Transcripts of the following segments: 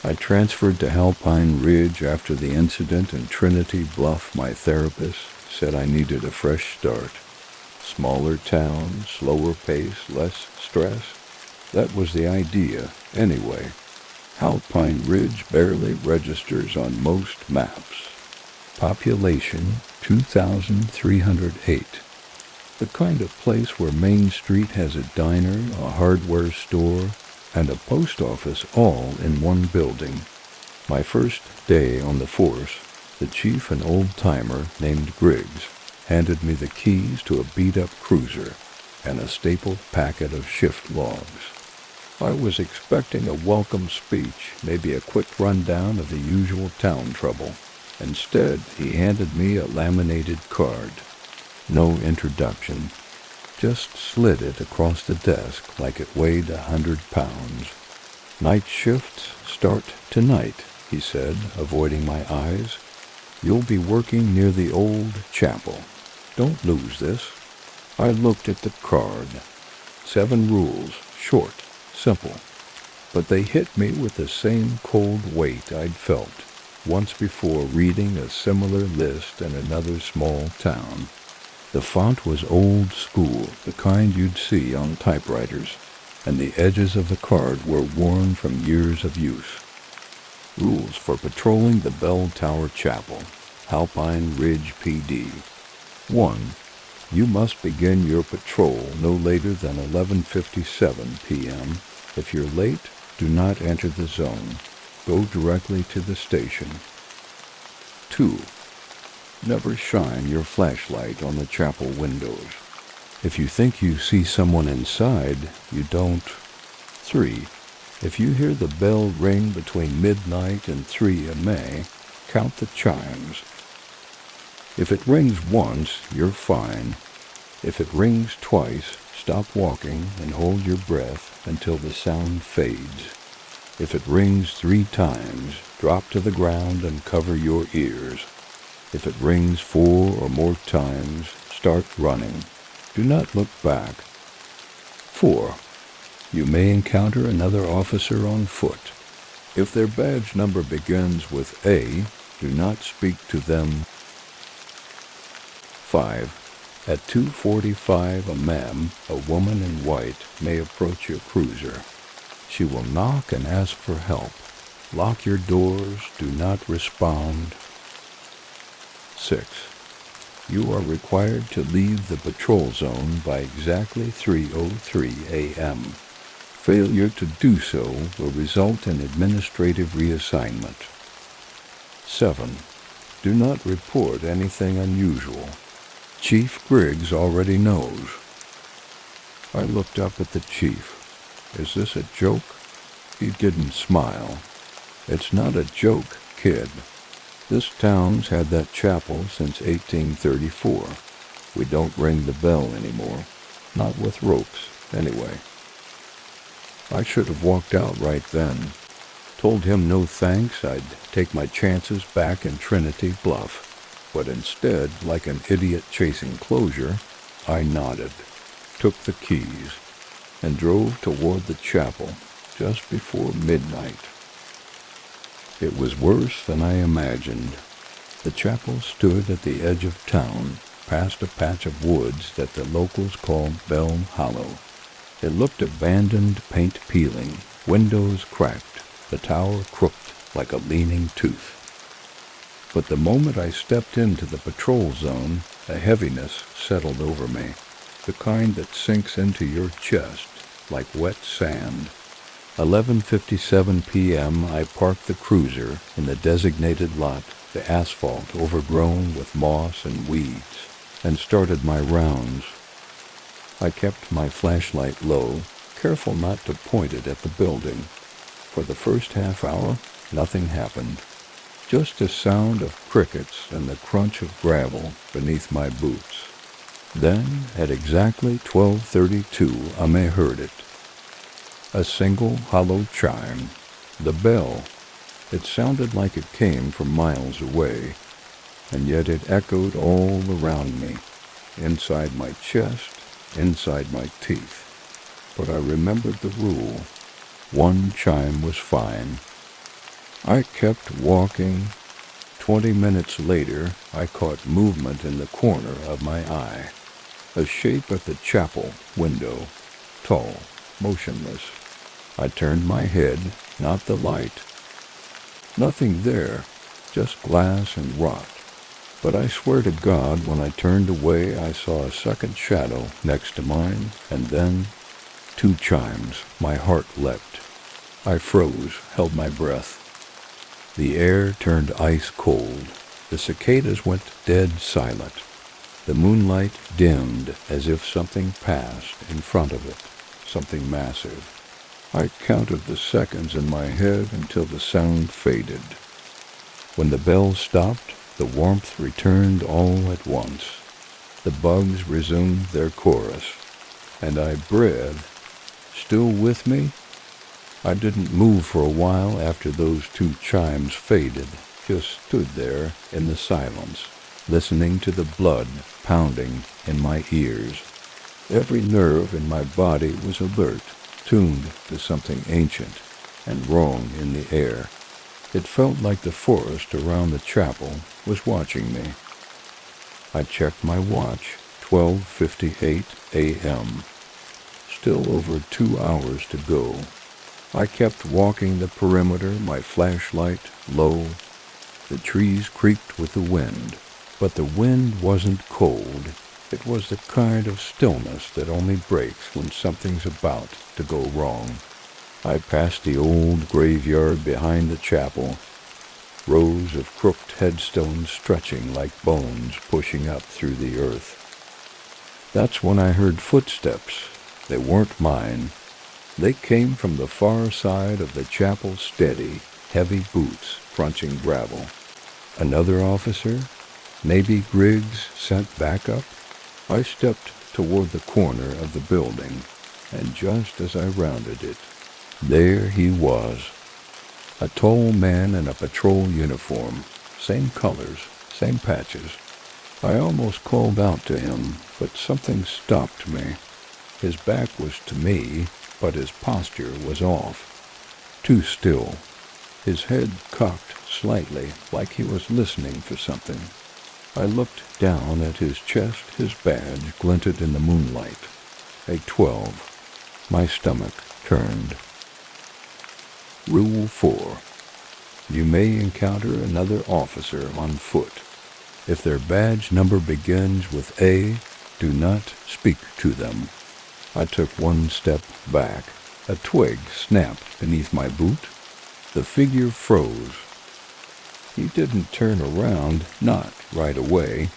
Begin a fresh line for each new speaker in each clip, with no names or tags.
I transferred to Alpine Ridge after the incident in Trinity Bluff. My therapist said I needed a fresh start. Smaller town, slower pace, less stress. That was the idea, anyway. Alpine Ridge barely registers on most maps. Population 2,308. The kind of place where Main Street has a diner, a hardware store, and a post office all in one building. My first day on the force, the chief, an old-timer named Griggs, handed me the keys to a beat-up cruiser and a stapled packet of shift logs. I was expecting a welcome speech, maybe a quick rundown of the usual town trouble. Instead, he handed me a laminated card. No introduction. Just slid it across the desk like it weighed 100 pounds. Night shifts start tonight, he said, avoiding my eyes. You'll be working near the old chapel. Don't lose this. I looked at the card. 7 rules, short, simple. But they hit me with the same cold weight I'd felt once before reading a similar list in another small town. The font was old school, the kind you'd see on typewriters, and the edges of the card were worn from years of use. Rules for patrolling the Bell Tower Chapel, Alpine Ridge PD. 1. You must begin your patrol no later than 11:57 p.m. If you're late, do not enter the zone. Go directly to the station. 2. Never shine your flashlight on the chapel windows. If you think you see someone inside, you don't. 3. If you hear the bell ring between midnight and 3 a.m., count the chimes. If it rings once, you're fine. If it rings twice, stop walking and hold your breath until the sound fades. If it rings 3 times, drop to the ground and cover your ears. If it rings 4 or more times, start running. Do not look back. 4. You may encounter another officer on foot. If their badge number begins with A, do not speak to them. 5. At 2:45 a.m., a woman in white may approach your cruiser. She will knock and ask for help. Lock your doors. Do not respond. 6. You are required to leave the patrol zone by exactly 3:03 a.m. Failure to do so will result in administrative reassignment. 7. Do not report anything unusual. Chief Griggs already knows. I looked up at the chief. Is this a joke? He didn't smile. It's not a joke, kid. This town's had that chapel since 1834. We don't ring the bell anymore. Not with ropes, anyway. I should have walked out right then. Told him no thanks, I'd take my chances back in Trinity Bluff. But instead, like an idiot chasing closure, I nodded, took the keys, and drove toward the chapel just before midnight. It was worse than I imagined. The chapel stood at the edge of town, past a patch of woods that the locals called Bell Hollow. It looked abandoned, paint peeling, windows cracked, the tower crooked like a leaning tooth. But the moment I stepped into the patrol zone, a heaviness settled over me, the kind that sinks into your chest like wet sand. 11:57 p.m. I parked the cruiser in the designated lot, the asphalt overgrown with moss and weeds, and started my rounds. I kept my flashlight low, careful not to point it at the building. For the first half hour, nothing happened. Just a sound of crickets and the crunch of gravel beneath my boots. Then, at exactly 12:32, I heard it. A single hollow chime. The bell. It sounded like it came from miles away, and yet it echoed all around me, inside my chest, inside my teeth. But I remembered the rule. 1 chime was fine. I kept walking. 20 minutes later, I caught movement in the corner of my eye. A shape at the chapel window, tall, motionless. I turned my head, not the light. Nothing there, just glass and rot. But I swear to God, when I turned away, I saw a second shadow next to mine, and then 2 chimes. My heart leapt. I froze, held my breath. The air turned ice cold. The cicadas went dead silent. The moonlight dimmed as if something passed in front of it, something massive. I counted the seconds in my head until the sound faded. When the bell stopped, the warmth returned all at once. The bugs resumed their chorus, and I breathed. Still with me? I didn't move for a while after those 2 chimes faded, just stood there in the silence, listening to the blood pounding in my ears. Every nerve in my body was alert, tuned to something ancient and wrong in the air. It felt like the forest around the chapel was watching me. I checked my watch, 12:58 a.m. Still over 2 hours to go. I kept walking the perimeter, my flashlight low. The trees creaked with the wind, but the wind wasn't cold. It was the kind of stillness that only breaks when something's about to go wrong. I passed the old graveyard behind the chapel, rows of crooked headstones stretching like bones pushing up through the earth. That's when I heard footsteps. They weren't mine. They came from the far side of the chapel, steady, heavy boots crunching gravel. Another officer? Maybe Griggs sent backup? I stepped toward the corner of the building, and just as I rounded it, there he was. A tall man in a patrol uniform, same colors, same patches. I almost called out to him, but something stopped me. His back was to me, but his posture was off. Too still. His head cocked slightly, like he was listening for something. I looked down at his chest. His badge glinted in the moonlight. A 12. My stomach turned. Rule 4. You may encounter another officer on foot. If their badge number begins with A, do not speak to them. I took 1 step back. A twig snapped beneath my boot. The figure froze. He didn't turn around, not right away.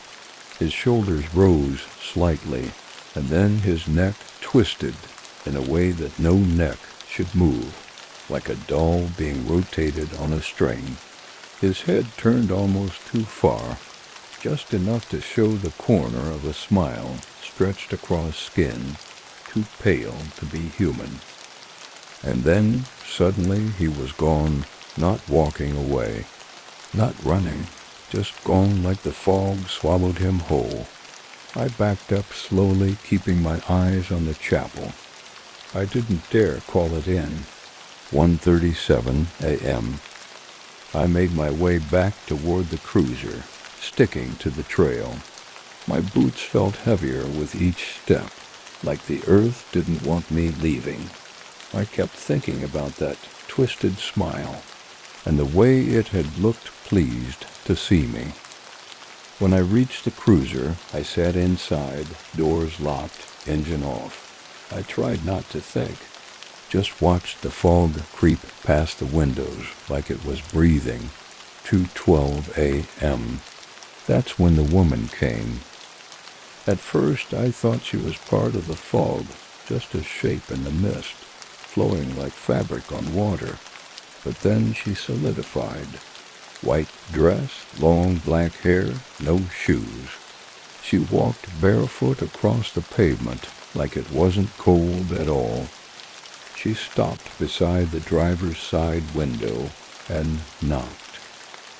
His shoulders rose slightly, and then his neck twisted in a way that no neck should move, like a doll being rotated on a string. His head turned almost too far, just enough to show the corner of a smile stretched across skin, too pale to be human. And then, suddenly, he was gone, not walking away, not running, just gone like the fog swallowed him whole. I backed up slowly, keeping my eyes on the chapel. I didn't dare call it in. 1:37 a.m. I made my way back toward the cruiser, sticking to the trail. My boots felt heavier with each step, like the earth didn't want me leaving. I kept thinking about that twisted smile, and the way it had looked pleased to see me. When I reached the cruiser, I sat inside, doors locked, engine off. I tried not to think, just watched the fog creep past the windows like it was breathing. 2:12 a.m. That's when the woman came. At first I thought she was part of the fog, just a shape in the mist, flowing like fabric on water. But then she solidified. White dress, long black hair, no shoes. She walked barefoot across the pavement like it wasn't cold at all. She stopped beside the driver's side window and knocked.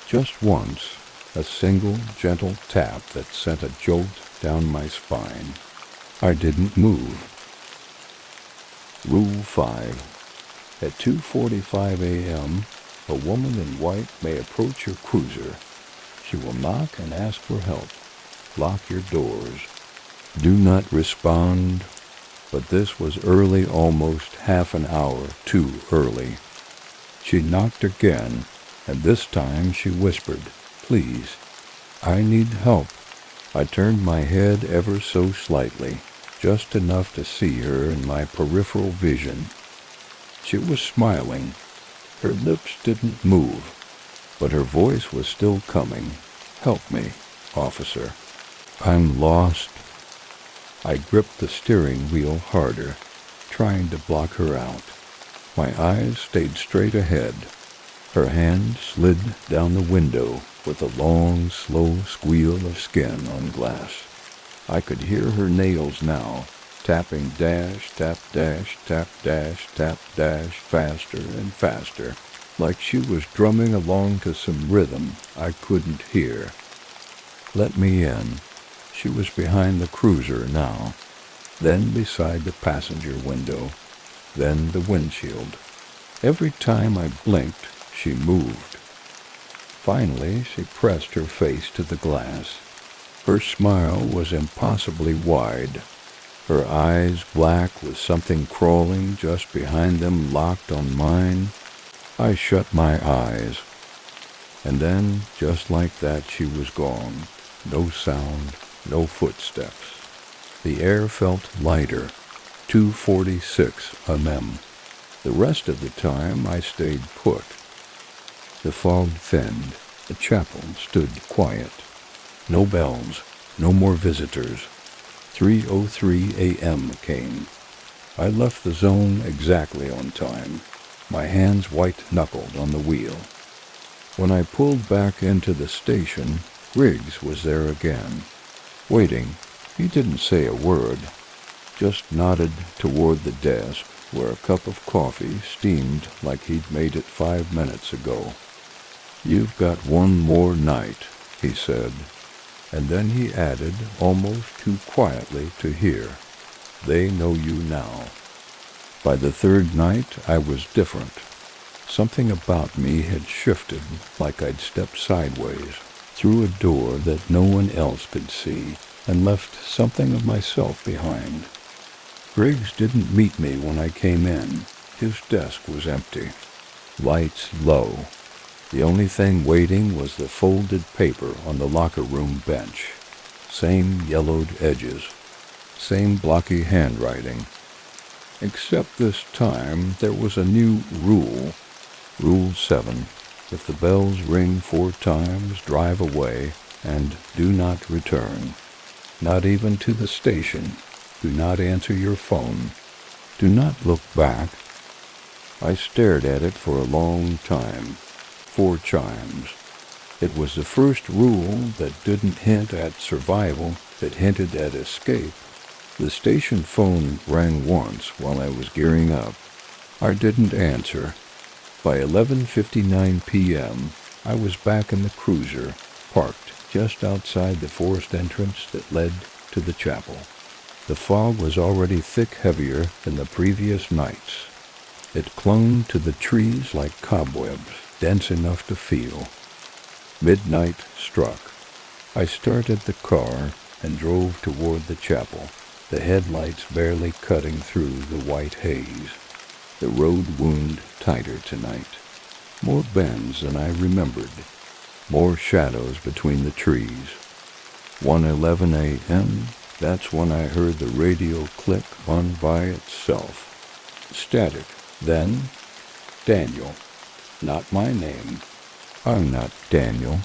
Just once, a single gentle tap that sent a jolt down my spine. I didn't move. Rule 5. At 2:45 a.m., A woman in white may approach your cruiser. She will knock and ask for help. Lock your doors. Do not respond. But this was early, almost half an hour too early. She knocked again, and this time she whispered, "Please, I need help." I turned my head ever so slightly, just enough to see her in my peripheral vision. She was smiling. Her lips didn't move, but her voice was still coming. "Help me, officer. I'm lost." I gripped the steering wheel harder, trying to block her out. My eyes stayed straight ahead. Her hand slid down the window with a long, slow squeal of skin on glass. I could hear her nails now, tapping dash, tap, dash, tap, dash, tap, dash, faster and faster, like she was drumming along to some rhythm I couldn't hear. "Let me in." She was behind the cruiser now, then beside the passenger window, then the windshield. Every time I blinked, she moved. Finally, she pressed her face to the glass. Her smile was impossibly wide. Her eyes black with something crawling just behind them locked on mine. I shut my eyes. And then, just like that, she was gone. No sound, no footsteps. The air felt lighter, 246 mm. The rest of the time I stayed put. The fog thinned. The chapel stood quiet. No bells, no more visitors. 3:03 a.m. came. I left the zone exactly on time, my hands white-knuckled on the wheel. When I pulled back into the station, Griggs was there again, waiting. He didn't say a word, just nodded toward the desk where a cup of coffee steamed like he'd made it 5 minutes ago. "You've got one more night," he said, and then he added, almost too quietly to hear, "They know you now." By the third night, I was different. Something about me had shifted, like I'd stepped sideways through a door that no one else could see, and left something of myself behind. Griggs didn't meet me when I came in. His desk was empty. Lights low. The only thing waiting was the folded paper on the locker room bench. Same yellowed edges. Same blocky handwriting. Except this time there was a new rule. Rule 7. If the bells ring 4 times, drive away and do not return. Not even to the station. Do not answer your phone. Do not look back. I stared at it for a long time. 4 chimes. It was the first rule that didn't hint at survival, it hinted at escape. The station phone rang once while I was gearing up. I didn't answer. By 11:59 p.m., I was back in the cruiser, parked just outside the forced entrance that led to the chapel. The fog was already thick, heavier than the previous nights. It clung to the trees like cobwebs, dense enough to feel. Midnight struck. I started the car and drove toward the chapel, the headlights barely cutting through the white haze. The road wound tighter tonight. More bends than I remembered. More shadows between the trees. 1:11 a.m., that's when I heard the radio click on by itself. Static. Then, Daniel. Not my name. I'm not Daniel.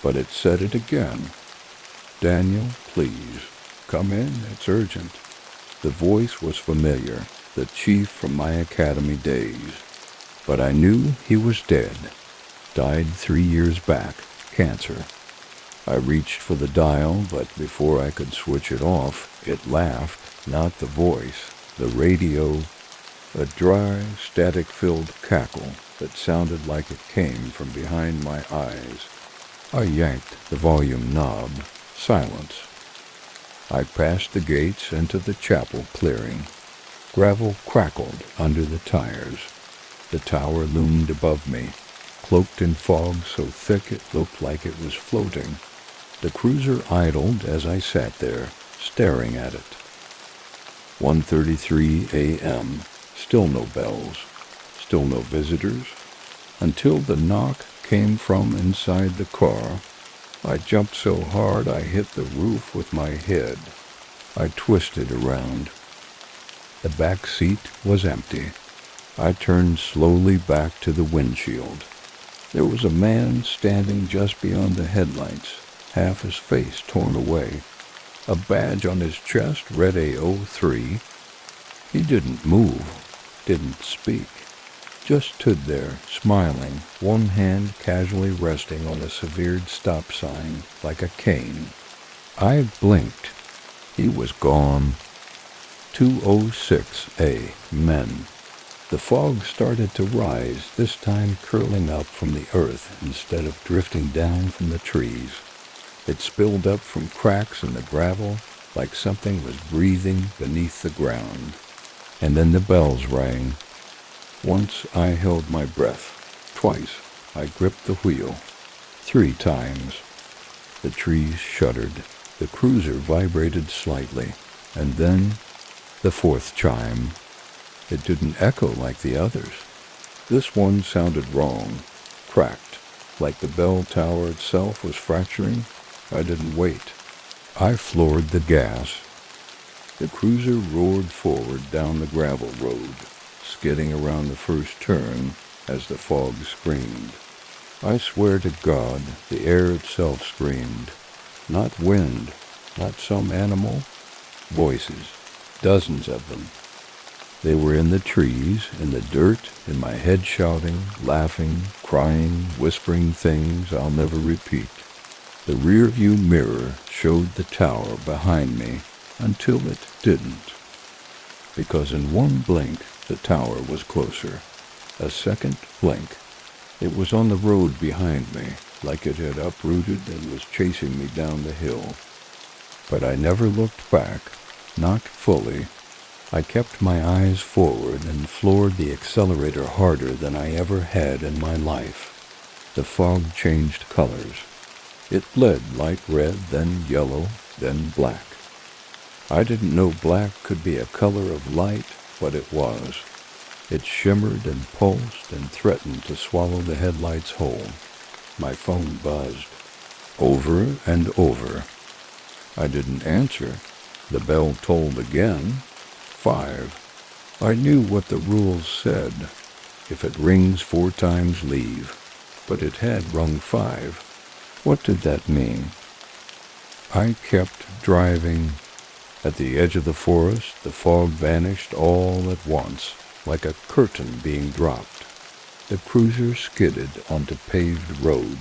But it said it again. "Daniel, please. Come in, it's urgent." The voice was familiar, the chief from my academy days. But I knew he was dead. Died 3 years back, cancer. I reached for the dial, but before I could switch it off, it laughed, not the voice, the radio, a dry, static-filled cackle that sounded like it came from behind my eyes. I yanked the volume knob. Silence. I passed the gates into the chapel clearing. Gravel crackled under the tires. The tower loomed above me, cloaked in fog so thick it looked like it was floating. The cruiser idled as I sat there, staring at it. 1:33 a.m., still no bells, still no visitors, until the knock came from inside the car. I jumped so hard I hit the roof with my head. I twisted around. The back seat was empty. I turned slowly back to the windshield. There was a man standing just beyond the headlights, half his face torn away. A badge on his chest read A03. He didn't move, didn't speak, just stood there, smiling, one hand casually resting on a severed stop sign like a cane. I blinked. He was gone. 2:06 men. The fog started to rise, this time curling up from the earth instead of drifting down from the trees. It spilled up from cracks in the gravel like something was breathing beneath the ground. And then the bells rang. Once I held my breath. Twice I gripped the wheel. 3 times. The trees shuddered. The cruiser vibrated slightly. And then the 4th chime. It didn't echo like the others. This one sounded wrong, cracked, like the bell tower itself was fracturing. I didn't wait. I floored the gas. The cruiser roared forward down the gravel road, skidding around the first turn as the fog screamed. I swear to God, the air itself screamed. Not wind, not some animal. Voices, dozens of them. They were in the trees, in the dirt, in my head shouting, laughing, crying, whispering things I'll never repeat. The rear-view mirror showed the tower behind me until it didn't. Because in one blink, the tower was closer. A second blink. It was on the road behind me, like it had uprooted and was chasing me down the hill. But I never looked back, not fully. I kept my eyes forward and floored the accelerator harder than I ever had in my life. The fog changed colors. It bled light red, then yellow, then black. I didn't know black could be a color of light, but it was. It shimmered and pulsed and threatened to swallow the headlights whole. My phone buzzed. Over and over. I didn't answer. The bell tolled again. 5. I knew what the rules said. If it rings 4 times, leave. But it had rung 5. What did that mean? I kept driving. At the edge of the forest, the fog vanished all at once, like a curtain being dropped. The cruiser skidded onto paved road.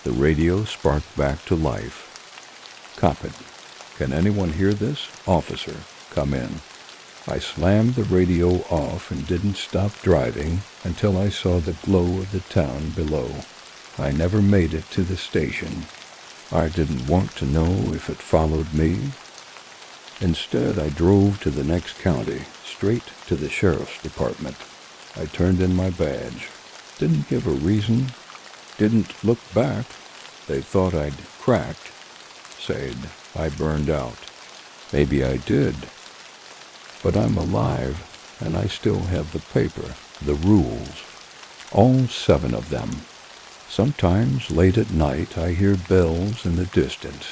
The radio sparked back to life. Copped. Can anyone hear this? Officer, come in. I slammed the radio off and didn't stop driving until I saw the glow of the town below. I never made it to the station. I didn't want to know if it followed me. Instead, I drove to the next county, straight to the sheriff's department. I turned in my badge. Didn't give a reason. Didn't look back. They thought I'd cracked. Said I burned out. Maybe I did. But I'm alive, and I still have the paper, the rules. All 7 of them. Sometimes, late at night, I hear bells in the distance,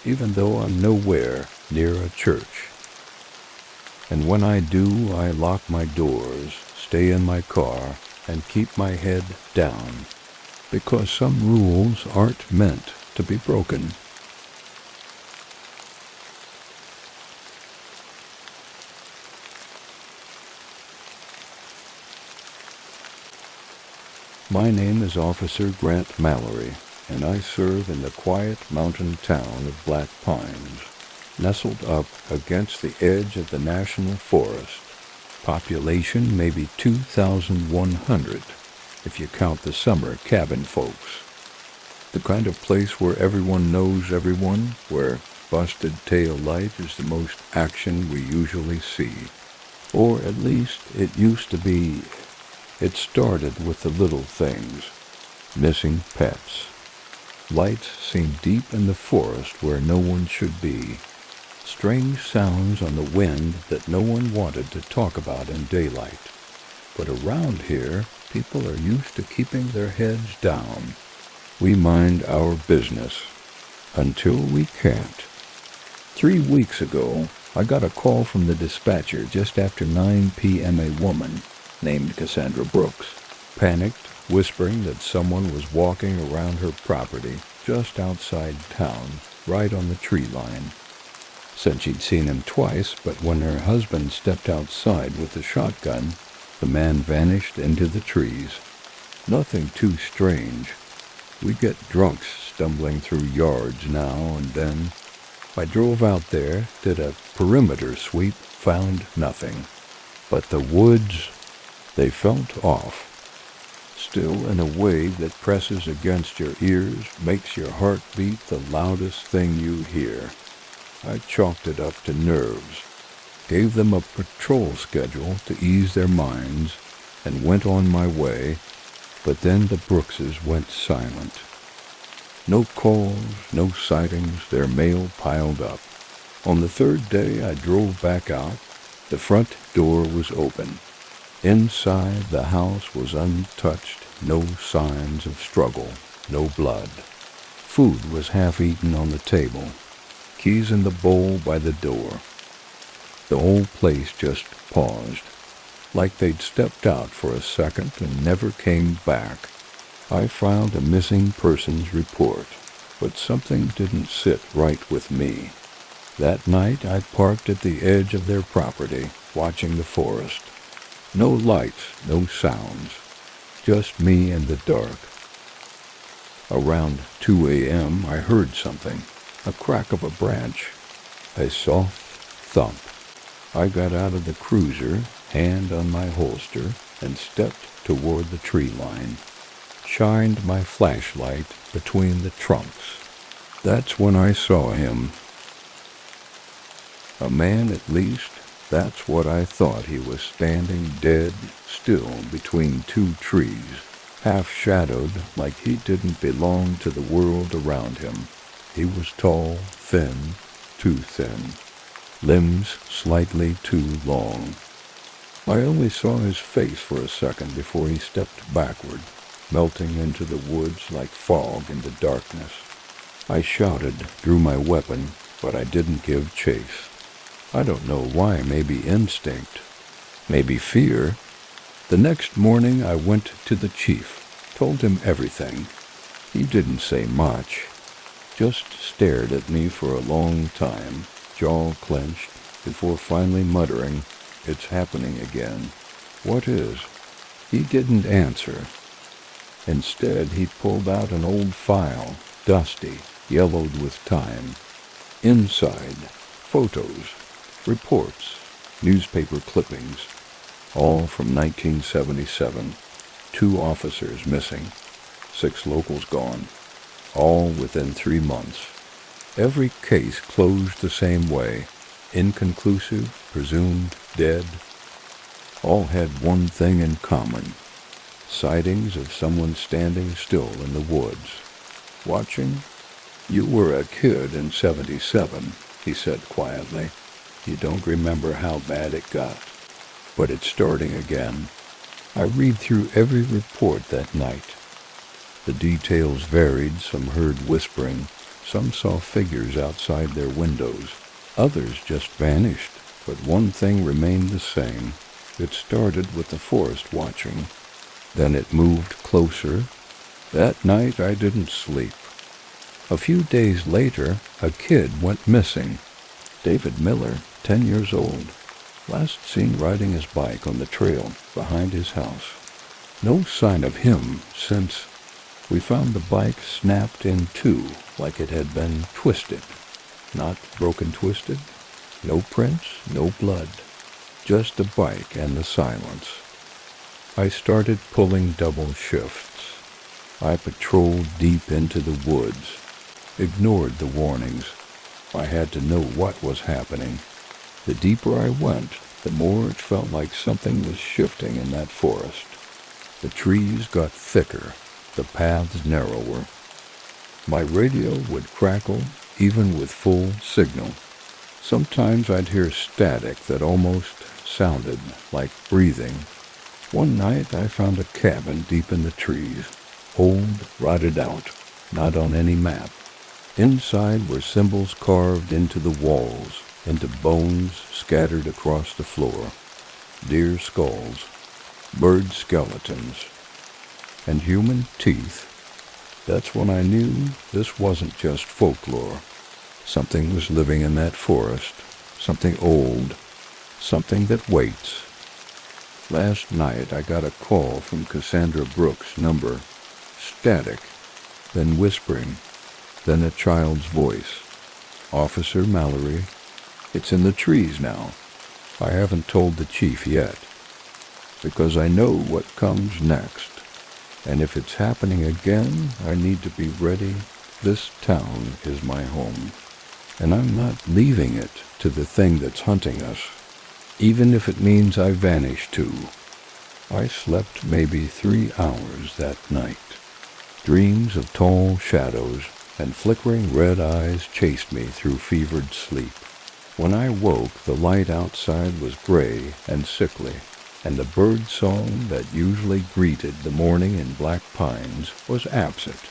even though I'm nowhere near a church. And when I do, I lock my doors, stay in my car, and keep my head down, because some rules aren't meant to be broken. My name is Officer Grant Mallory, and I serve in the quiet mountain town of Black Pines, nestled up against the edge of the National Forest. Population maybe 2,100, if you count the summer cabin folks. The kind of place where everyone knows everyone, where busted tail light is the most action we usually see. Or at least it used to be. It started with the little things. missing pets. Lights seen deep in the forest where no one should be. Strange sounds on the wind that no one wanted to talk about in daylight. But around here, people are used to keeping their heads down. We mind our business until we can't. 3 weeks ago, I got a call from the dispatcher just after 9 p.m. A woman named Cassandra Brooks panicked, whispering that someone was walking around her property just outside town, right on the tree line. Said she'd seen him twice, but when her husband stepped outside with the shotgun, the man vanished into the trees. Nothing too strange. We get drunks stumbling through yards now and then. I drove out there, did a perimeter sweep, found nothing. But the woods, they felt off. Still, in a way that presses against your ears, makes your heart beat the loudest thing you hear. I chalked it up to nerves, gave them a patrol schedule to ease their minds, and went on my way, but then the Brookses went silent. No calls, no sightings, their mail piled up. On the third day I drove back out. The front door was open. Inside the house was untouched, no signs of struggle, no blood. Food was half-eaten on the table, keys in the bowl by the door. The whole place just paused, like they'd stepped out for a second and never came back. I filed a missing persons report, but something didn't sit right with me. That night I parked at the edge of their property, watching the forest. No lights, no sounds, just me and the dark. Around 2 a.m. I heard something, a crack of a branch, a soft thump. I got out of the cruiser, hand on my holster, and stepped toward the tree line. Shined my flashlight between the trunks. That's when I saw him. A man at least, that's what I thought. He was standing dead still between 2 trees, half-shadowed like he didn't belong to the world around him. He was tall, thin, too thin, limbs slightly too long. I only saw his face for a second before he stepped backward, melting into the woods like fog in the darkness. I shouted, drew my weapon, but I didn't give chase. I don't know why, maybe instinct, maybe fear. The next morning I went to the chief, told him everything. He didn't say much, just stared at me for a long time, jaw clenched, before finally muttering, "It's happening again." "What is?" He didn't answer. Instead, he pulled out an old file, dusty, yellowed with time. Inside, photos, reports, newspaper clippings, all from 1977. 2 officers missing, 6 locals gone, all within 3 months. Every case closed the same way, inconclusive, presumed dead. All had one thing in common: sightings of someone standing still in the woods, watching. "You were a kid in 77, he said quietly. "You don't remember how bad it got, but it's starting again." I read through every report that night. The details varied. Some heard whispering, some saw figures outside their windows. Others just vanished, but one thing remained the same. It started with the forest watching. Then it moved closer. That night I didn't sleep. A few days later, a kid went missing. David Miller, 10 years old. Last seen riding his bike on the trail behind his house. No sign of him since. We found the bike snapped in 2 like it had been twisted. Not broken twisted. No prints, no blood. Just the bike and the silence. I started pulling double shifts. I patrolled deep into the woods, ignored the warnings. I had to know what was happening. The deeper I went, the more it felt like something was shifting in that forest. The trees got thicker, the paths narrower. My radio would crackle even with full signal. Sometimes I'd hear static that almost sounded like breathing. One night I found a cabin deep in the trees, old, rotted out, not on any map. Inside were symbols carved into the walls, into bones scattered across the floor, deer skulls, bird skeletons, and human teeth. That's when I knew this wasn't just folklore. Something was living in that forest, something old, something that waits. Last night I got a call from Cassandra Brooks' number, static, then whispering, then a child's voice. Officer Mallory, it's in the trees now. I haven't told the chief yet, because I know what comes next. And if it's happening again, I need to be ready. This town is my home, and I'm not leaving it to the thing that's hunting us, even if it means I vanish too. I slept maybe 3 hours that night. Dreams of tall shadows and flickering red eyes chased me through fevered sleep. When I woke, the light outside was gray and sickly, and the bird song that usually greeted the morning in black pines was absent.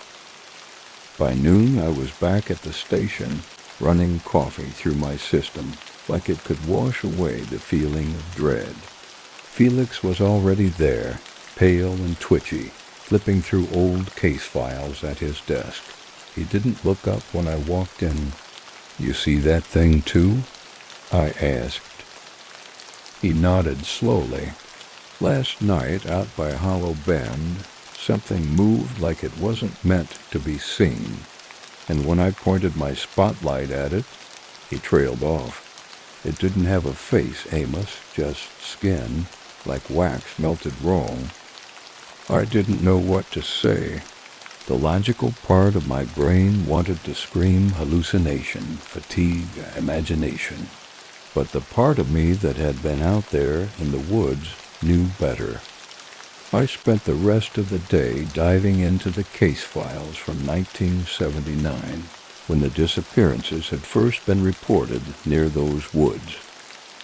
By noon, I was back at the station, running coffee through my system like it could wash away the feeling of dread. Felix was already there, pale and twitchy, flipping through old case files at his desk. He didn't look up when I walked in. "You see that thing too?" I asked. He nodded slowly. Last night, out by Hollow Bend, something moved like it wasn't meant to be seen, and when I pointed my spotlight at it, he trailed off. It didn't have a face, Amos, just skin, like wax melted wrong. I didn't know what to say. The logical part of my brain wanted to scream hallucination, fatigue, imagination. But the part of me that had been out there in the woods knew better. I spent the rest of the day diving into the case files from 1979, when the disappearances had first been reported near those woods.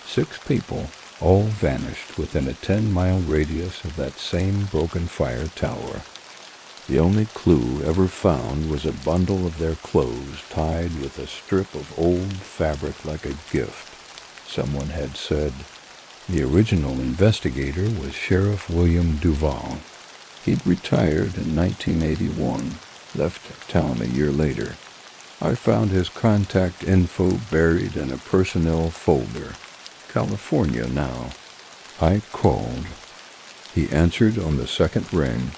6 people, all vanished within a 10-mile radius of that same broken fire tower. The only clue ever found was a bundle of their clothes tied with a strip of old fabric like a gift. Someone had said. The original investigator was Sheriff William Duval. He'd retired in 1981, left town a year later. I found his contact info buried in a personnel folder. California now. I called. He answered on the second ring.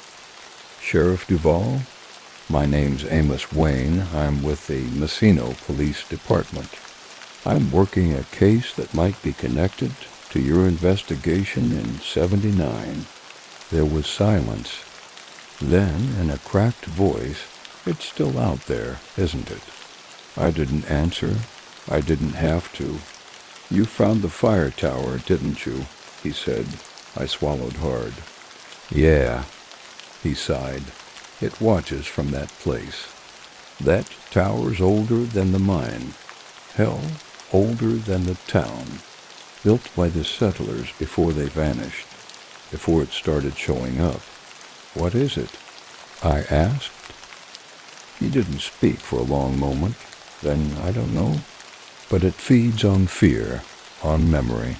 "Sheriff Duval? My name's Amos Wayne. I'm with the Messino Police Department. I'm working a case that might be connected to your investigation in '79. There was silence. Then, in a cracked voice, "It's still out there, isn't it?" I didn't answer. I didn't have to. "You found the fire tower, didn't you?" he said. I swallowed hard. "Yeah," he sighed. "It watches from that place. That tower's older than the mine. Hell, older than the town. Built by the settlers before they vanished, before it started showing up. What is it?" I asked. He didn't speak for a long moment. Then, I don't know. But it feeds on fear, on memory.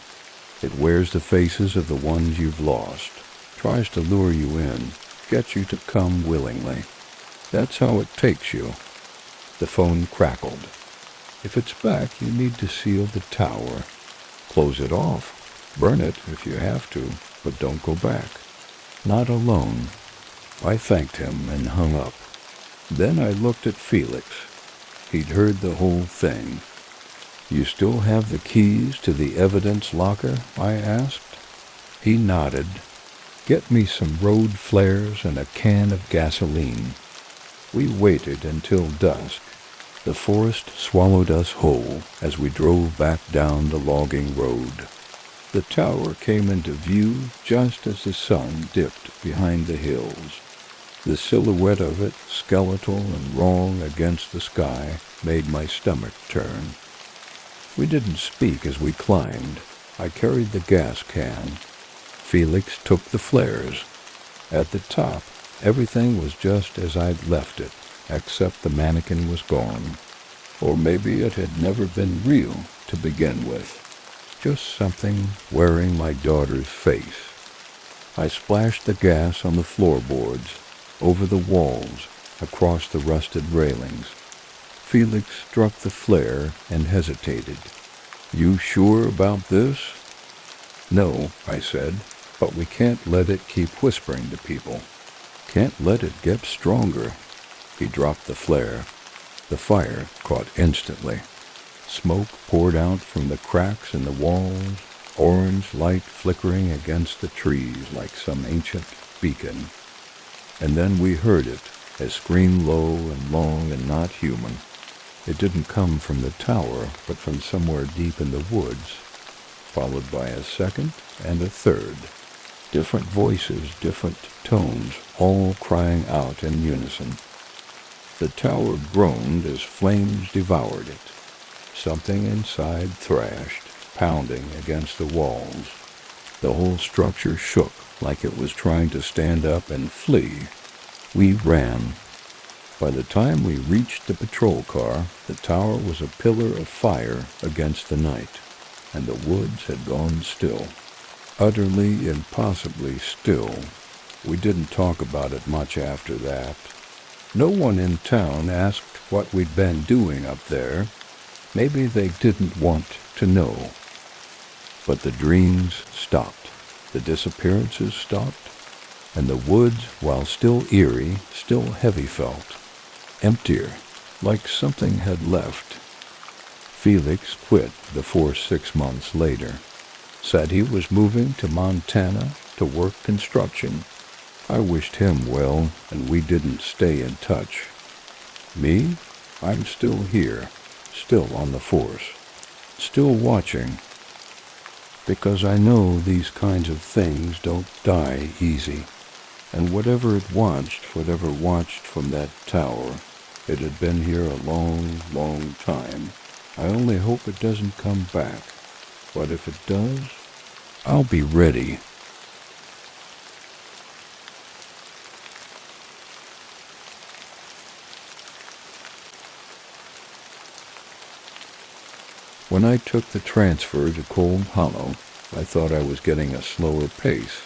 It wears the faces of the ones you've lost, tries to lure you in, get you to come willingly. That's how it takes you. The phone crackled. "If it's back, you need to seal the tower. Close it off. Burn it if you have to, but don't go back. Not alone." I thanked him and hung up. Then I looked at Felix. He'd heard the whole thing. "You still have the keys to the evidence locker?" I asked. He nodded. "Get me some road flares and a can of gasoline." We waited until dusk. The forest swallowed us whole as we drove back down the logging road. The tower came into view just as the sun dipped behind the hills. The silhouette of it, skeletal and wrong against the sky, made my stomach turn. We didn't speak as we climbed. I carried the gas can. Felix took the flares. At the top, everything was just as I'd left it, except the mannequin was gone. Or maybe it had never been real to begin with. Just something wearing my daughter's face. I splashed the gas on the floorboards, over the walls, across the rusted railings. Felix struck the flare and hesitated. "You sure about this?" "No," I said, "but we can't let it keep whispering to people. Can't let it get stronger." He dropped the flare. The fire caught instantly. Smoke poured out from the cracks in the walls, orange light flickering against the trees like some ancient beacon. And then we heard it, a scream low and long and not human. It didn't come from the tower, but from somewhere deep in the woods, followed by a second and a third. Different voices, different tones, all crying out in unison. The tower groaned as flames devoured it. Something inside thrashed, pounding against the walls. The whole structure shook like it was trying to stand up and flee. We ran. By the time we reached the patrol car, the tower was a pillar of fire against the night, and the woods had gone still. Utterly, impossibly still. We didn't talk about it much after that. No one in town asked what we'd been doing up there. Maybe they didn't want to know. But the dreams stopped. The disappearances stopped. And the woods, while still eerie, still heavy felt. Emptier, like something had left. Felix quit the force 6 months later. Said he was moving to Montana to work construction. I wished him well, and we didn't stay in touch. Me? I'm still here, still on the force, still watching. Because I know these kinds of things don't die easy. And whatever watched from that tower, it had been here a long, long time. I only hope it doesn't come back. But if it does, I'll be ready. When I took the transfer to Cold Hollow, I thought I was getting a slower pace.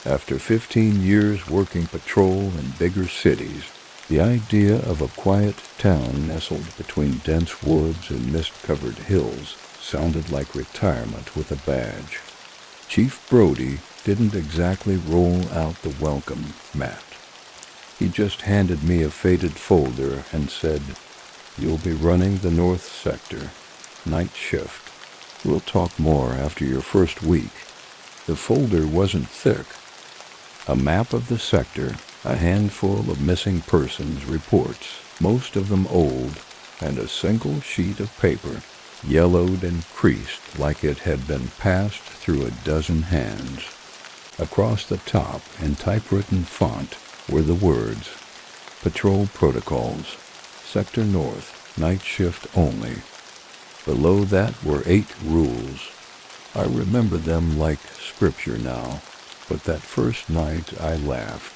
After 15 years working patrol in bigger cities, the idea of a quiet town nestled between dense woods and mist-covered hills sounded like retirement with a badge. Chief Brody didn't exactly roll out the welcome mat. He just handed me a faded folder and said, "You'll be running the North Sector. Night shift. We'll talk more after your first week." The folder wasn't thick. A map of the sector, a handful of missing persons reports, most of them old, and a single sheet of paper, yellowed and creased like it had been passed through a dozen hands. Across the top, in typewritten font, were the words, "Patrol Protocols, Sector North, night shift only." Below that were 8 rules. I remember them like scripture now, but that first night I laughed.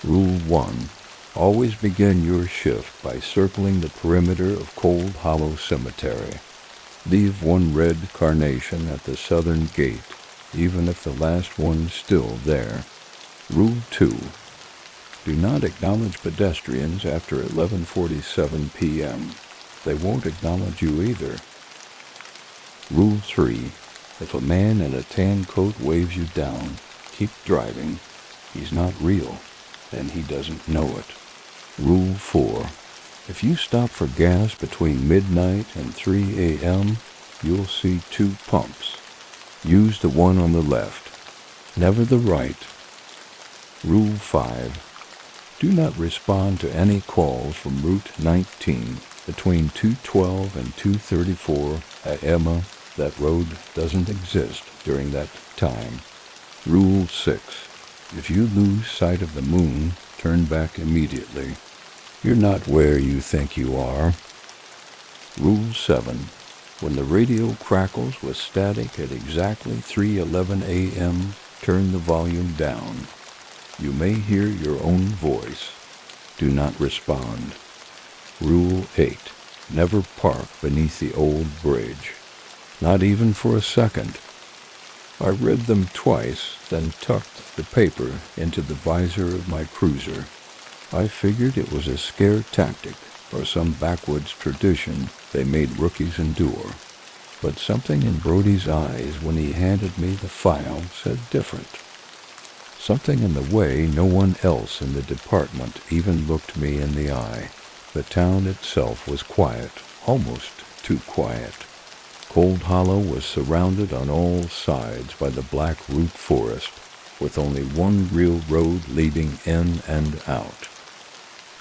Rule 1. Always begin your shift by circling the perimeter of Cold Hollow Cemetery. Leave one red carnation at the southern gate, even if the last one's still there. Rule 2. Do not acknowledge pedestrians after 11:47 p.m. They won't acknowledge you either. Rule 3. If a man in a tan coat waves you down, keep driving. He's not real, and he doesn't know it. Rule 4. If you stop for gas between midnight and 3 a.m., you'll see 2 pumps. Use the one on the left, never the right. Rule 5. Do not respond to any calls from Route 19 between 2:12 and 2:34 at Emma. That road doesn't exist during that time. Rule 6. If you lose sight of the moon, turn back immediately. You're not where you think you are. Rule 7. When the radio crackles with static at exactly 3:11 a.m., turn the volume down. You may hear your own voice. Do not respond. Rule 8. Never park beneath the old bridge. Not even for a second. I read them twice, then tucked the paper into the visor of my cruiser. I figured it was a scare tactic or some backwoods tradition they made rookies endure. But something in Brody's eyes when he handed me the file said different. Something in the way no one else in the department even looked me in the eye. The town itself was quiet, almost too quiet. Cold Hollow was surrounded on all sides by the black root forest, with only one real road leading in and out.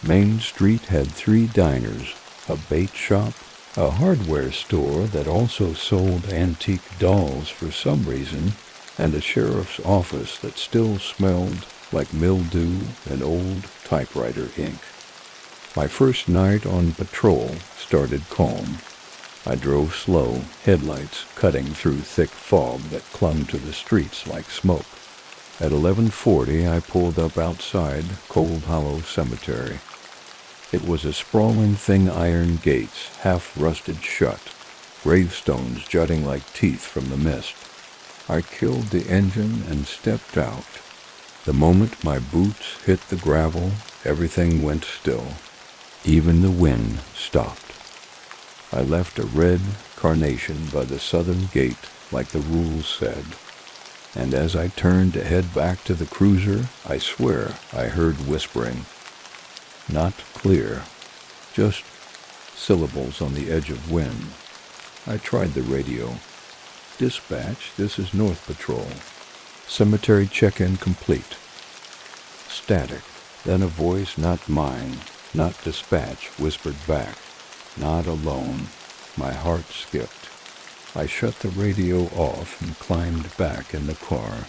Main Street had 3 diners, a bait shop, a hardware store that also sold antique dolls for some reason, and a sheriff's office that still smelled like mildew and old typewriter ink. My first night on patrol started calm. I drove slow, headlights cutting through thick fog that clung to the streets like smoke. At 11:40, I pulled up outside Cold Hollow Cemetery. It was a sprawling thing iron gates, half-rusted shut, gravestones jutting like teeth from the mist. I killed the engine and stepped out. The moment my boots hit the gravel, everything went still. Even the wind stopped. I left a red carnation by the southern gate like the rules said, and as I turned to head back to the cruiser, I swear I heard whispering. Not clear, just syllables on the edge of wind. I tried the radio. Dispatch, this is North Patrol. Cemetery check-in complete. Static. Then a voice not mine, not dispatch, whispered back. Not alone. My heart skipped. I shut the radio off and climbed back in the car.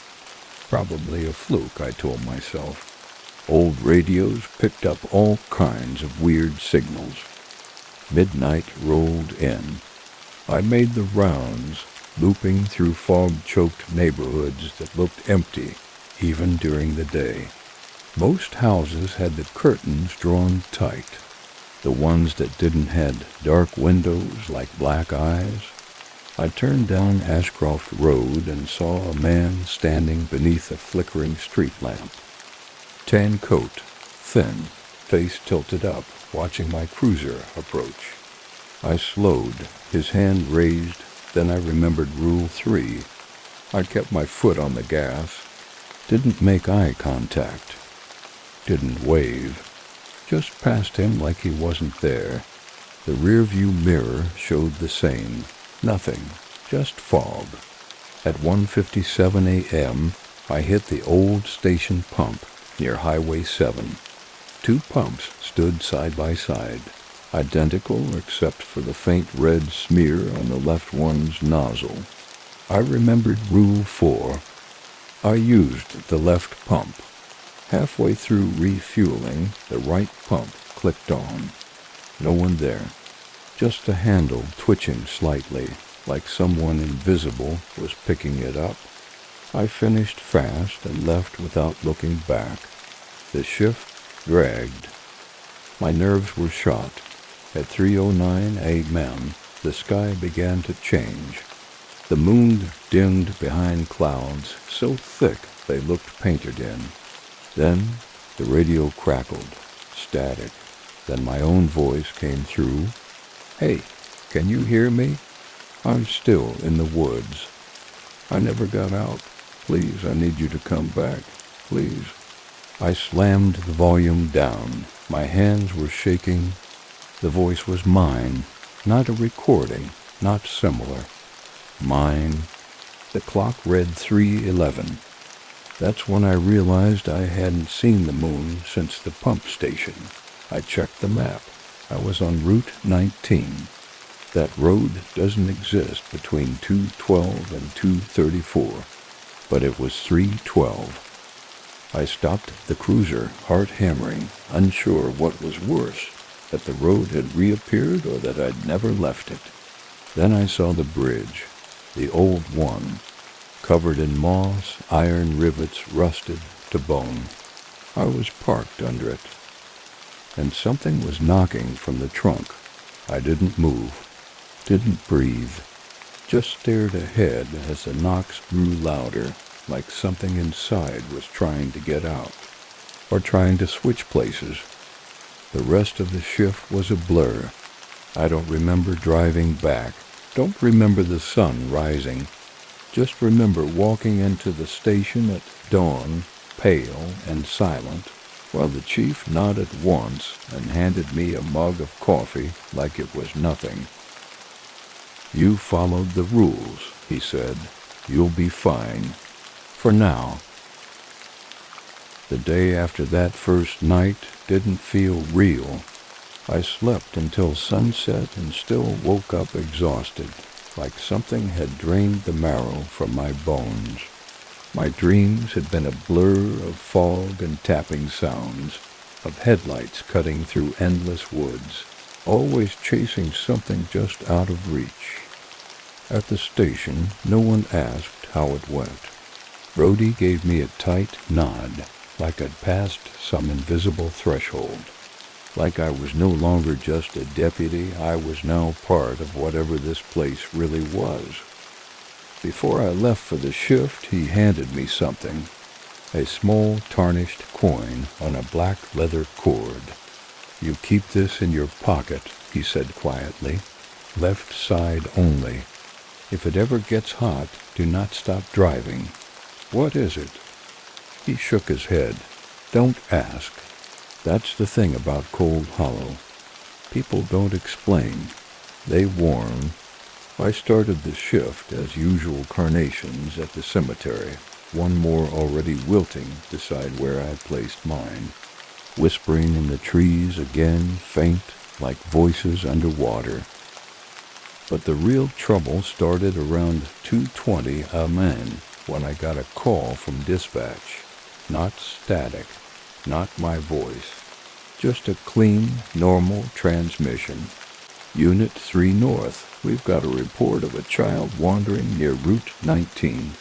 Probably a fluke, I told myself. Old radios picked up all kinds of weird signals. Midnight rolled in. I made the rounds, looping through fog-choked neighborhoods that looked empty, even during the day. Most houses had the curtains drawn tight. The ones that didn't had dark windows like black eyes. I turned down Ashcroft Road and saw a man standing beneath a flickering street lamp. Tan coat, thin, face tilted up, watching my cruiser approach. I slowed, his hand raised, then I remembered Rule 3. I kept my foot on the gas, didn't make eye contact, didn't wave. Just passed him like he wasn't there. The rearview mirror showed the same. Nothing, just fog. At 1:57 a.m., I hit the old station pump near Highway 7. 2 pumps stood side by side, identical except for the faint red smear on the left one's nozzle. I remembered Rule 4. I used the left pump. Halfway through refueling, the right pump clicked on. No one there. Just a handle twitching slightly, like someone invisible was picking it up. I finished fast and left without looking back. The shift dragged. My nerves were shot. At 3:09 a.m., the sky began to change. The moon dimmed behind clouds so thick they looked painted in. Then the radio crackled, static. Then my own voice came through. Hey, can you hear me? I'm still in the woods. I never got out. Please, I need you to come back. Please. I slammed the volume down. My hands were shaking. The voice was mine, not a recording, not similar. Mine. The clock read 3:11. That's when I realized I hadn't seen the moon since the pump station. I checked the map. I was on Route 19. That road doesn't exist between 212 and 234, but it was 312. I stopped the cruiser, heart hammering, unsure what was worse, that the road had reappeared or that I'd never left it. Then I saw the bridge, the old one, covered in moss, iron rivets rusted to bone. I was parked under it, and something was knocking from the trunk. I didn't move, didn't breathe, just stared ahead as the knocks grew louder, like something inside was trying to get out, or trying to switch places. The rest of the shift was a blur. I don't remember driving back, don't remember the sun rising, just remember walking into the station at dawn, pale and silent, while the chief nodded once and handed me a mug of coffee like it was nothing. "You followed the rules," he said. "You'll be fine. For now." The day after that first night didn't feel real. I slept until sunset and still woke up exhausted, like something had drained the marrow from my bones. My dreams had been a blur of fog and tapping sounds, of headlights cutting through endless woods, always chasing something just out of reach. At the station, no one asked how it went. Brody gave me a tight nod, like I'd passed some invisible threshold. Like I was no longer just a deputy, I was now part of whatever this place really was. Before I left for the shift, he handed me something, a small tarnished coin on a black leather cord. "You keep this in your pocket," he said quietly. "Left side only. If it ever gets hot, do not stop driving." "What is it?" He shook his head. "Don't ask. That's the thing about Cold Hollow. People don't explain. They warn." I started the shift as usual carnations at the cemetery, one more already wilting beside where I placed mine, whispering in the trees again, faint, like voices underwater. But the real trouble started around 2:20 a.m. when I got a call from dispatch. Not static, not my voice, just a clean, normal transmission. "Unit 3 North, we've got a report of a child wandering near Route 19.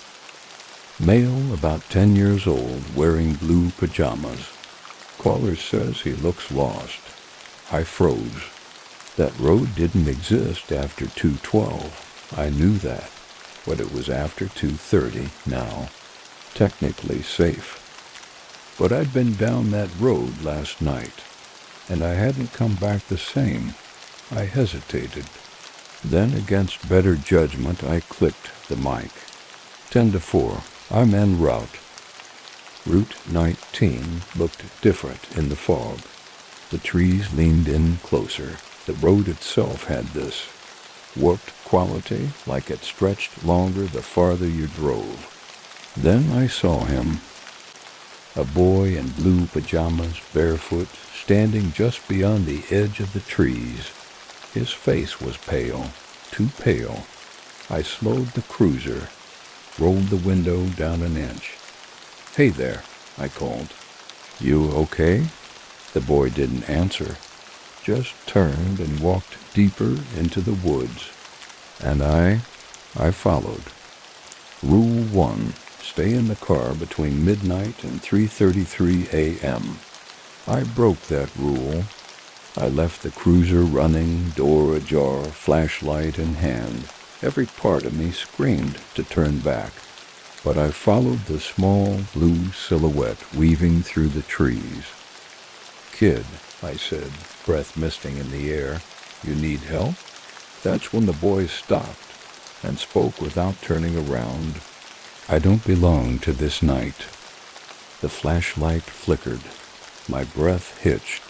Male, about 10 years old, wearing blue pajamas. Caller says he looks lost." I froze. That road didn't exist after 2:12. I knew that, but it was after 2:30 now. Technically safe. But I'd been down that road last night, and I hadn't come back the same. I hesitated. Then, against better judgment, I clicked the mic. 10-4, I'm en route. Route 19 looked different in the fog. The trees leaned in closer. The road itself had this warped quality, like it stretched longer the farther you drove. Then I saw him. A boy in blue pajamas, barefoot, standing just beyond the edge of the trees. His face was pale, too pale. I slowed the cruiser, rolled the window down an inch. "Hey there," I called. "You okay?" The boy didn't answer, just turned and walked deeper into the woods. And I followed. Rule 1. Stay in the car between midnight and 3:33 a.m. I broke that rule. I left the cruiser running, door ajar, flashlight in hand. Every part of me screamed to turn back, but I followed the small blue silhouette weaving through the trees. "Kid," I said, breath misting in the air, "you need help?" That's when the boy stopped and spoke without turning around. "I don't belong to this night." The flashlight flickered. My breath hitched.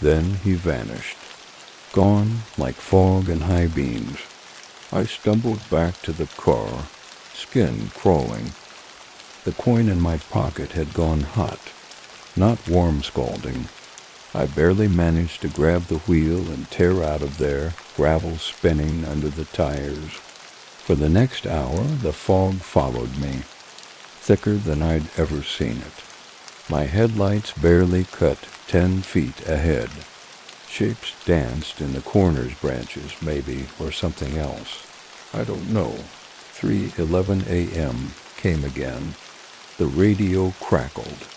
Then he vanished, gone like fog and high beams. I stumbled back to the car, skin crawling. The coin in my pocket had gone hot, not warm scalding. I barely managed to grab the wheel and tear out of there, gravel spinning under the tires. For the next hour, the fog followed me, thicker than I'd ever seen it. My headlights barely cut 10 feet ahead. Shapes danced in the corner's branches, maybe, or something else. I don't know. 3:11 a.m. came again. The radio crackled.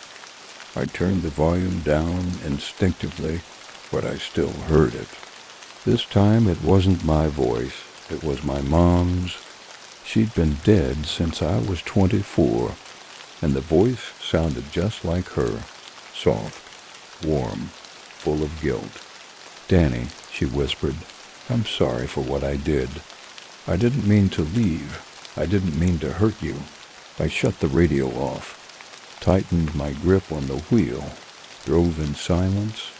I turned the volume down instinctively, but I still heard it. This time it wasn't my voice. It was my mom's. She'd been dead since I was 24, and the voice sounded just like her. Soft, warm, full of guilt. "Danny," she whispered, "I'm sorry for what I did. I didn't mean to leave. I didn't mean to hurt you." I shut the radio off, tightened my grip on the wheel, drove in silence,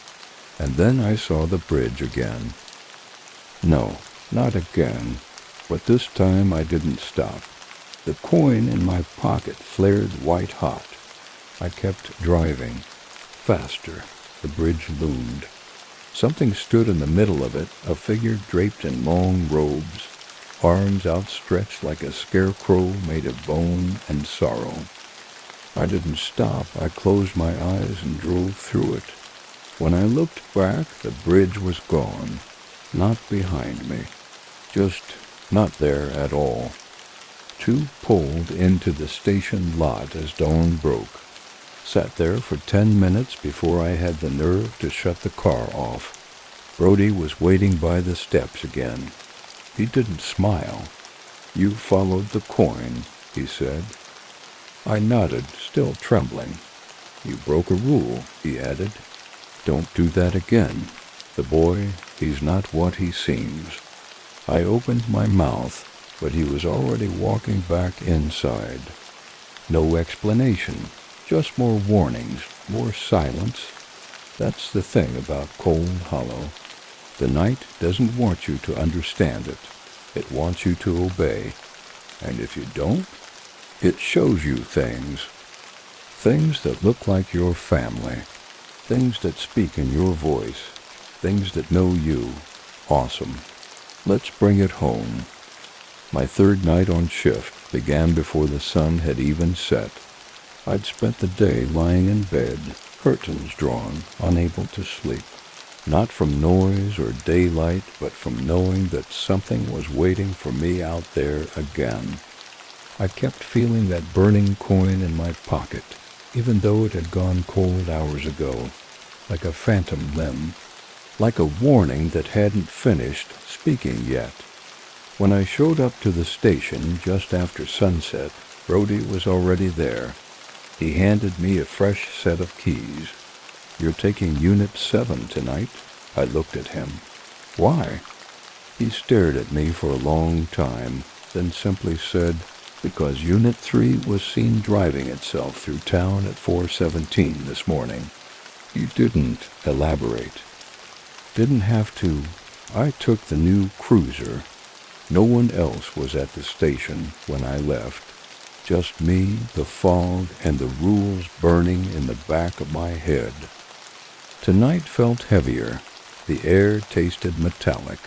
and then I saw the bridge again. No, not again, but this time I didn't stop. The coin in my pocket flared white hot. I kept driving. Faster. The bridge loomed. Something stood in the middle of it, a figure draped in long robes, arms outstretched like a scarecrow made of bone and sorrow. I didn't stop. I closed my eyes and drove through it. When I looked back, the bridge was gone. Not behind me. Just not there at all. Two pulled into the station lot as dawn broke. Sat there for 10 minutes before I had the nerve to shut the car off. Brody was waiting by the steps again. He didn't smile. "You followed the coin," he said. I nodded, still trembling. "You broke a rule," he added. "Don't do that again. The boy, he's not what he seems." I opened my mouth, but he was already walking back inside. No explanation, just more warnings, more silence. That's the thing about Cold Hollow. The night doesn't want you to understand it. It wants you to obey. And if you don't, it shows you things. Things that look like your family. Things that speak in your voice. Things that know you. Awesome. Let's bring it home. My third night on shift began before the sun had even set. I'd spent the day lying in bed, curtains drawn, unable to sleep. Not from noise or daylight, but from knowing that something was waiting for me out there again. I kept feeling that burning coin in my pocket, even though it had gone cold hours ago, like a phantom limb, like a warning that hadn't finished speaking yet. When I showed up to the station just after sunset, Brody was already there. He handed me a fresh set of keys. "You're taking Unit 7 tonight?" I looked at him. "Why?" He stared at me for a long time, then simply said, "Because Unit 3 was seen driving itself through town at 4:17 this morning." He didn't elaborate. Didn't have to. I took the new cruiser. No one else was at the station when I left. Just me, the fog, and the rules burning in the back of my head. Tonight felt heavier. The air tasted metallic.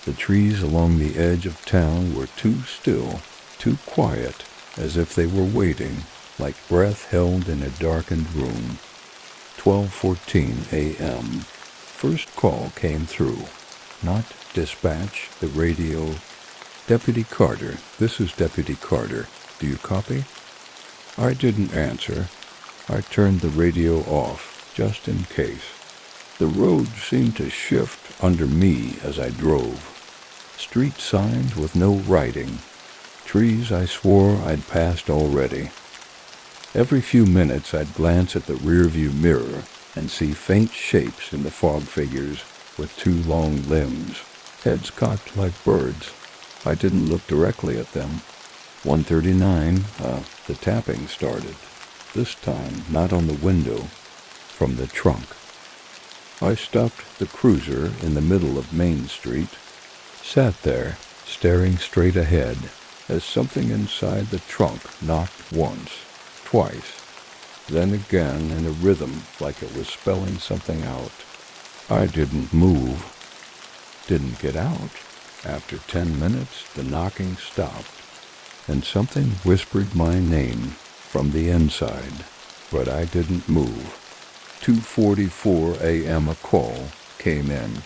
The trees along the edge of town were too still, too quiet, as if they were waiting, like breath held in a darkened room. 12:14 a.m. First call came through. Not dispatch, the radio. "Deputy Carter, this is Deputy Carter. Do you copy?" I didn't answer. I turned the radio off, just in case. The road seemed to shift under me as I drove. Street signs with no writing. Trees I swore I'd passed already. Every few minutes I'd glance at the rearview mirror and see faint shapes in the fog figures with two long limbs, heads cocked like birds. I didn't look directly at them. 1:39, the tapping started. This time, not on the window, from the trunk. I stopped the cruiser in the middle of Main Street, sat there, staring straight ahead, as something inside the trunk knocked once, twice, then again in a rhythm like it was spelling something out. I didn't move, didn't get out. After 10 minutes, the knocking stopped, and something whispered my name from the inside. but I didn't move. 2:44 a.m. a call came in.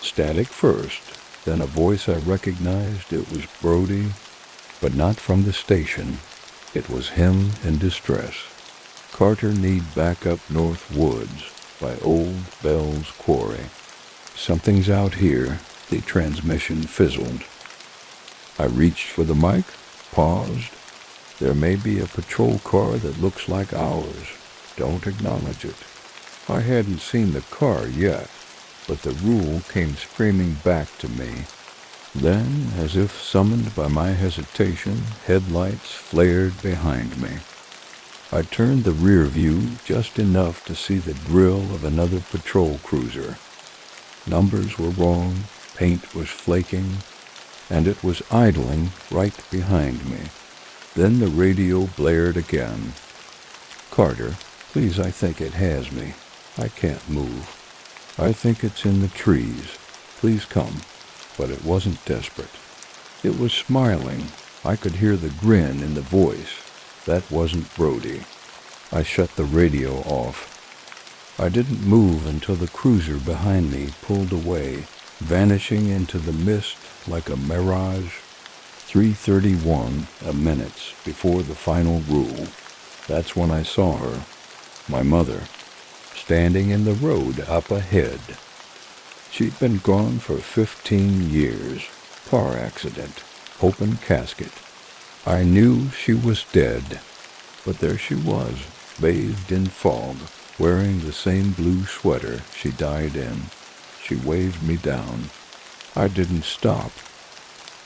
Static first, then a voice I recognized. It was Brody, but not from the station. It was him in distress. Carter need backup North Woods by Old Bell's Quarry. Something's out here. The transmission fizzled. I reached for the mic, paused. There may be a patrol car that looks like ours. Don't acknowledge it. I hadn't seen the car yet, but the rule came screaming back to me. Then, as if summoned by my hesitation, headlights flared behind me. I turned the rear view just enough to see the grill of another patrol cruiser. Numbers were wrong, paint was flaking, and it was idling right behind me. Then the radio blared again. "Carter, please, I think it has me. I can't move. I think it's in the trees. Please come." But it wasn't desperate. It was smiling. I could hear the grin in the voice. That wasn't Brody. I shut the radio off. I didn't move until the cruiser behind me pulled away, vanishing into the mist like a mirage. 3:31 minutes before the final rule. That's when I saw her, my mother, standing in the road up ahead. She'd been gone for 15 years. Car accident. Open casket. I knew she was dead. But there she was, bathed in fog, wearing the same blue sweater she died in. She waved me down. I didn't stop.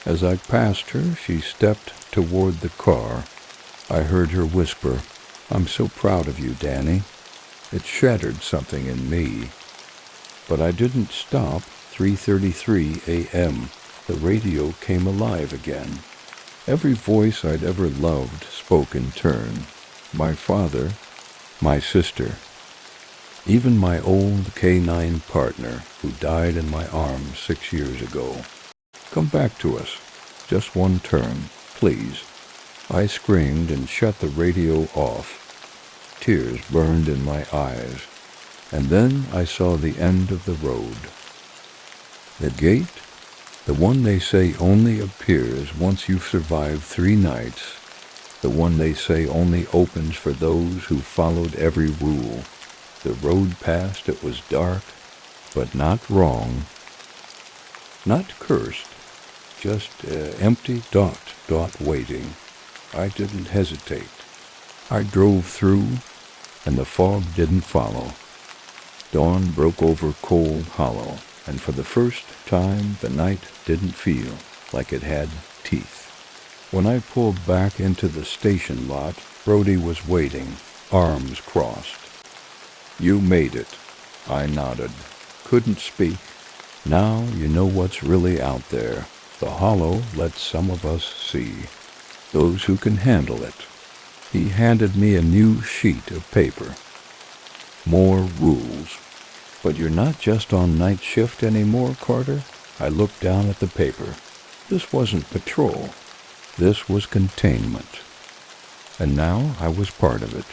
As I passed her, she stepped toward the car. I heard her whisper, "I'm so proud of you, Danny." It shattered something in me. But I didn't stop. 3:33 a.m. The radio came alive again. Every voice I'd ever loved spoke in turn. My father, my sister, even my old K-9 partner who died in my arms 6 years ago. "Come back to us. Just one turn, please." I screamed and shut the radio off. Tears burned in my eyes. And then I saw the end of the road. The gate, the one they say only appears once you've survived 3 nights, the one they say only opens for those who followed every rule. The road past, it was dark, but not wrong. Not cursed, just empty dot waiting. I didn't hesitate. I drove through, and the fog didn't follow. Dawn broke over Cold Hollow, and for the first time the night didn't feel like it had teeth. When I pulled back into the station lot, Brody was waiting, arms crossed. "You made it." I nodded. Couldn't speak. "Now you know what's really out there. The hollow lets some of us see. Those who can handle it." He handed me a new sheet of paper. "More rules. But you're not just on night shift anymore, Carter." I looked down at the paper. This wasn't patrol. This was containment. And now I was part of it.